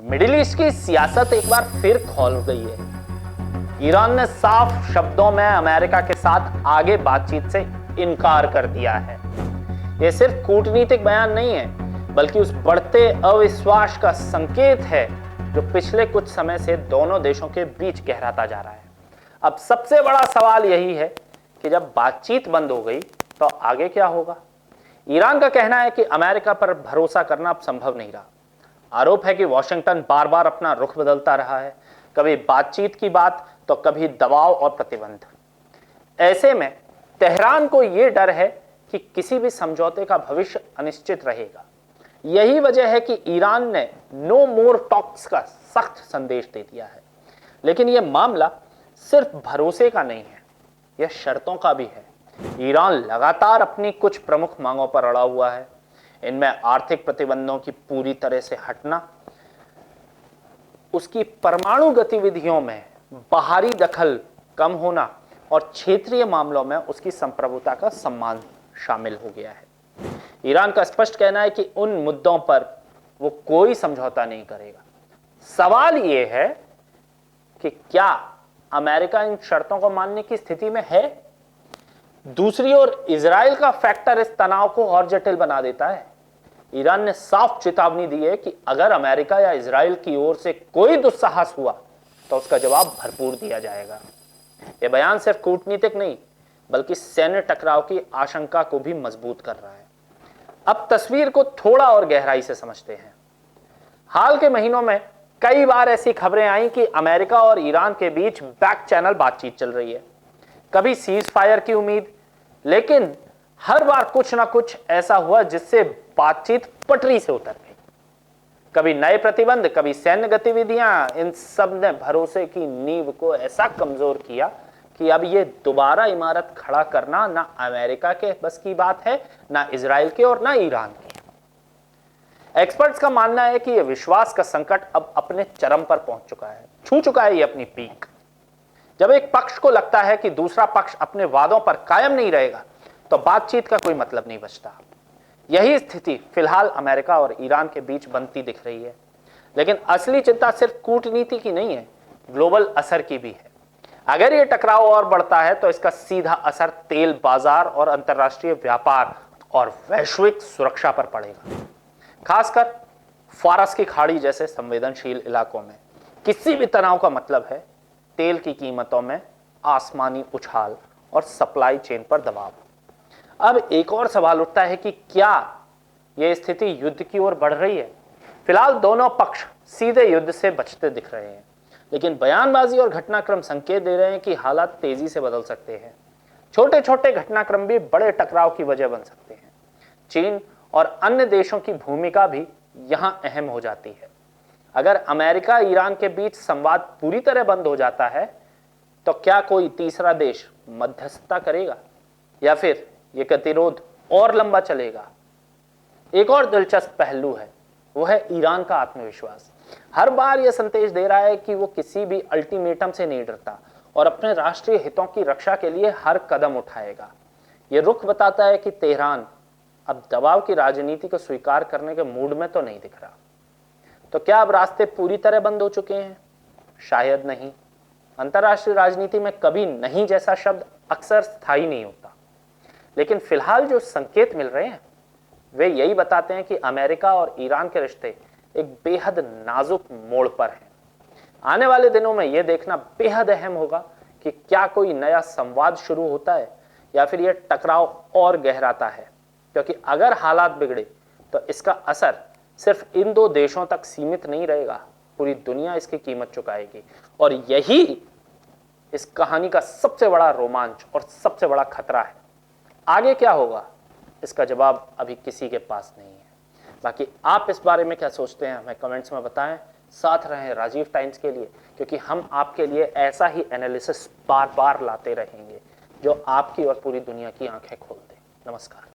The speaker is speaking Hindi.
मिडिल ईस्ट की सियासत एक बार फिर खौल गई है। ईरान ने साफ शब्दों में अमेरिका के साथ आगे बातचीत से इनकार कर दिया है। यह सिर्फ कूटनीतिक बयान नहीं है, बल्कि उस बढ़ते अविश्वास का संकेत है जो पिछले कुछ समय से दोनों देशों के बीच गहराता जा रहा है। अब सबसे बड़ा सवाल यही है कि जब बातचीत बंद हो गई तो आगे क्या होगा। ईरान का कहना है कि अमेरिका पर भरोसा करना अब संभव नहीं रहा। आरोप है कि वॉशिंगटन बार बार अपना रुख बदलता रहा है, कभी बातचीत की बात तो कभी दबाव और प्रतिबंध। ऐसे में तेहरान को यह डर है कि किसी भी समझौते का भविष्य अनिश्चित रहेगा। यही वजह है कि ईरान ने नो मोर टॉक्स का सख्त संदेश दे दिया है। लेकिन यह मामला सिर्फ भरोसे का नहीं है, यह शर्तों का भी है। ईरान लगातार अपनी कुछ प्रमुख मांगों पर अड़ा हुआ है। इनमें आर्थिक प्रतिबंधों की पूरी तरह से हटना, उसकी परमाणु गतिविधियों में बाहरी दखल कम होना और क्षेत्रीय मामलों में उसकी संप्रभुता का सम्मान शामिल हो गया है। ईरान का स्पष्ट कहना है कि उन मुद्दों पर वो कोई समझौता नहीं करेगा। सवाल यह है कि क्या अमेरिका इन शर्तों को मानने की स्थिति में है। दूसरी ओर इजराइल का फैक्टर इस तनाव को और जटिल बना देता है। ईरान ने साफ चेतावनी दी है कि अगर अमेरिका या इजराइल की ओर से कोई दुस्साहस हुआ तो उसका जवाब भरपूर दिया जाएगा। यह बयान सिर्फ कूटनीतिक नहीं, बल्कि सैन्य टकराव की आशंका को भी मजबूत कर रहा है। अब तस्वीर को थोड़ा और गहराई से समझते हैं। हाल के महीनों में कई बार ऐसी खबरें आई कि अमेरिका और ईरान के बीच बैक चैनल बातचीत चल रही है। कभी सीज फायर की उम्मीद, लेकिन हर बार कुछ ना कुछ ऐसा हुआ जिससे बातचीत पटरी से उतर गई। कभी नए प्रतिबंध, कभी सैन्य गतिविधियां, इन सब ने भरोसे की नींव को ऐसा कमजोर किया कि अब यह दोबारा इमारत खड़ा करना ना अमेरिका के बस की बात है, ना इजराइल के और ना ईरान की। एक्सपर्ट्स का मानना है कि यह विश्वास का संकट अब अपने चरम पर पहुंच चुका है, छू चुका है ये अपनी पीक। जब एक पक्ष को लगता है कि दूसरा पक्ष अपने वादों पर कायम नहीं रहेगा तो बातचीत का कोई मतलब नहीं बचता। यही स्थिति फिलहाल अमेरिका और ईरान के बीच बनती दिख रही है। लेकिन असली चिंता सिर्फ कूटनीति की नहीं है, ग्लोबल असर की भी है। अगर यह टकराव और बढ़ता है तो इसका सीधा असर तेल बाजार और अंतर्राष्ट्रीय व्यापार और वैश्विक सुरक्षा पर पड़ेगा। खासकर फारस की खाड़ी जैसे संवेदनशील इलाकों में किसी भी तनाव का मतलब है तेल की कीमतों में आसमानी उछाल और सप्लाई चेन पर दबाव। अब एक और सवाल उठता है कि क्या यह स्थिति युद्ध की ओर बढ़ रही है। फिलहाल दोनों पक्ष सीधे युद्ध से बचते दिख रहे हैं, लेकिन बयानबाजी और घटनाक्रम संकेत दे रहे हैं कि हालात तेजी से बदल सकते हैं। छोटे छोटे घटनाक्रम भी बड़े टकराव की वजह बन सकते हैं। चीन और अन्य देशों की भूमिका भी यहां अहम हो जाती है। अगर अमेरिका ईरान के बीच संवाद पूरी तरह बंद हो जाता है तो क्या कोई तीसरा देश मध्यस्थता करेगा या फिर यह गतिरोध और लंबा चलेगा। एक और दिलचस्प पहलू है, वो है ईरान का आत्मविश्वास। हर बार यह संदेश दे रहा है कि वो किसी भी अल्टीमेटम से नहीं डरता और अपने राष्ट्रीय हितों की रक्षा के लिए हर कदम उठाएगा। यह रुख बताता है कि तेहरान अब दबाव की राजनीति को स्वीकार करने के मूड में तो नहीं दिख रहा। तो क्या अब रास्ते पूरी तरह बंद हो चुके हैं? शायद नहीं। अंतर्राष्ट्रीय राजनीति में कभी नहीं जैसा शब्द अक्सर स्थायी नहीं होता, लेकिन फिलहाल जो संकेत मिल रहे हैं वे यही बताते हैं कि अमेरिका और ईरान के रिश्ते एक बेहद नाजुक मोड़ पर हैं। आने वाले दिनों में यह देखना बेहद अहम होगा कि क्या कोई नया संवाद शुरू होता है या फिर यह टकराव और गहराता है, क्योंकि अगर हालात बिगड़े तो इसका असर सिर्फ इन दो देशों तक सीमित नहीं रहेगा, पूरी दुनिया इसकी कीमत चुकाएगी। और यही इस कहानी का सबसे बड़ा रोमांच और सबसे बड़ा खतरा है। आगे क्या होगा इसका जवाब अभी किसी के पास नहीं है। बाकी आप इस बारे में क्या सोचते हैं हमें कमेंट्स में बताएं। साथ रहें राजीव टाइम्स के लिए, क्योंकि हम आपके लिए ऐसा ही एनालिसिस बार बार लाते रहेंगे जो आपकी और पूरी दुनिया की आंखें खोल दे। नमस्कार।